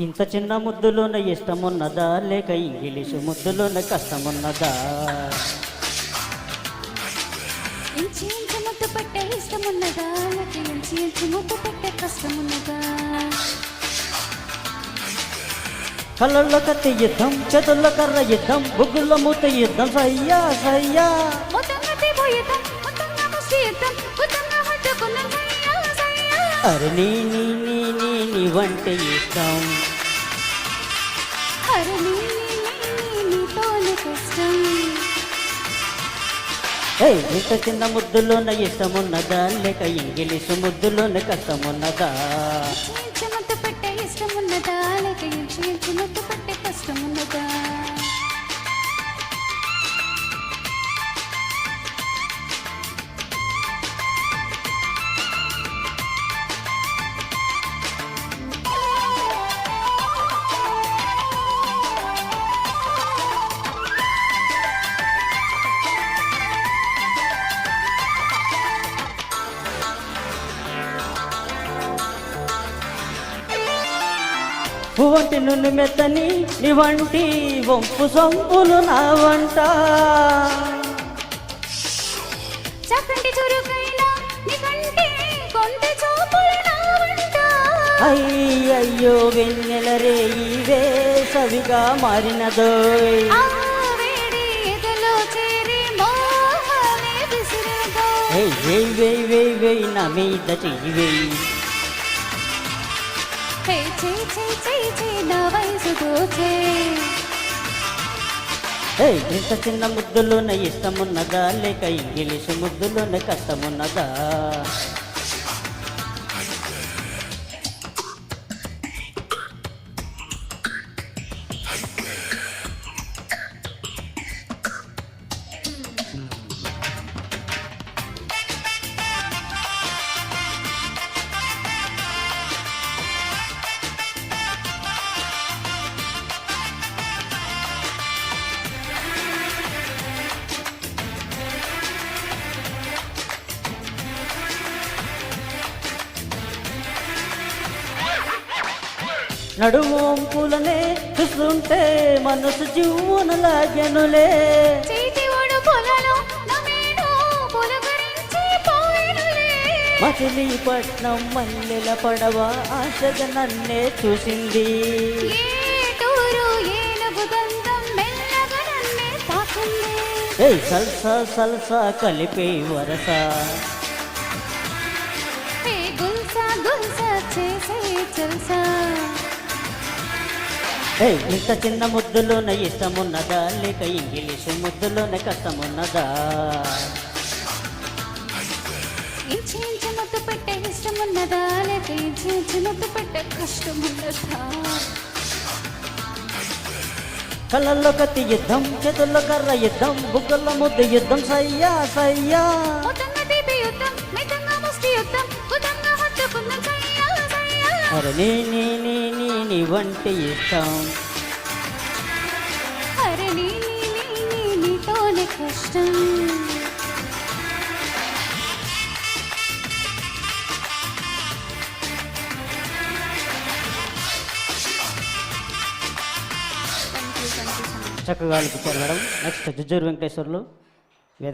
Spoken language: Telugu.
ఇంత చిన్న ముద్దులోన ఇష్టమున్నదా లేక ఇంగ్లీషు ముద్దులోన కష్టమున్నదా? ఇంచి ఇంచి ముద్దు పెట్టే ఇష్టమున్నదా లేక ఇంచి ఇంచి ముద్దు పెట్టే కష్టమున్నదా? కళ్ళల్లో కత్తి యుద్ధం, చేతుల్లో కర్ర యుద్ధం, బుగ్గుల్లో మూత యుద్ధం, సయ్యా సయ్యా. అరే నీ నీ నీ నీ నీ వంటే ఇష్టం, అరే నీ నీతోనే కష్టం. ఇంత చిన్న ముద్దులోన ఇష్టమున్నదా లేక ఇంగ్లీషు ముద్దులోన కష్టమున్నదా? ఇంచి ముద్దు పెట్టే ఇష్టమున్నదా లేక ఇంచి ఇంచి ముద్దు పెట్టే కష్టమున్నదా? పువ్వంటి నుండి మెత్తని నీ వంటి వంపు సొంపులు నా వంట, చక్కటి చురుకైనా నీ కంటి కొంటె చూపులు నా వంట. అయ్యయ్యో వెన్నెల రేయి వేసవిగా మారినదోయ్, ఆ వేడి ఎదలో చేరి మోహమే విసిరినదో. వేయ్ వేయ్ వేయ్ వేయ్ నా మీద చెయ్యి వేయ్, హే చెయ్ చెయ్ చెయ్ చెయ్ నా వయసు దోచే. ఇంత చిన్న ముద్దులోన ఇష్టమున్నదా లేక ఇంగ్లీషు ముద్దులోన కష్టమున్నదా? నడుము పూలనే చూస్తుంటే మనసు జీవున లాగెనులే, చేతి ఒడు పొలలో నమేను పులకరించి పోయినులే. మచిలీపట్నం మల్లెల పడవ ఆశగా నన్నే చూసింది, ఏటూరు ఏనుగు గంధం మెల్లగా నన్నే తాకింది. సల్సా సల్సా కలిపే వరస, హే గుల్సా గుల్సా చేసే చల్సా. ఇంత చిన్న ముద్దులోన ఇష్టమున్నదా లేక ఇంగ్లీషు ముద్దులోన కష్టమున్నదా? ఇంచి ఇంచి ముద్దు పెట్టే ఇష్టమున్నదా లేక ఇంచి ఇంచి ముద్దు పెట్టే కష్టమున్నదా? కళ్ళల్లో కత్తి యుద్ధం, చేతుల్లో కర్ర యుద్ధం, బుగ్గల్లో ముద్దు యుద్ధం, సయ్యా సయ్యా. మొత్తంగా తీపి యుద్ధం, మితంగా ముష్టి యుద్ధం, కుతంగా హత్తుకుందాం సయ్యా సయ్యా. అరే నీ నీ నీ నీ నీ వంటి ఇష్టం, అరే నీ నీతోనే కష్టం. చక్కగా అనిపించారు మేడం. నెక్స్ట్ జుజ్జూరు వెంకటేశ్వర్లు.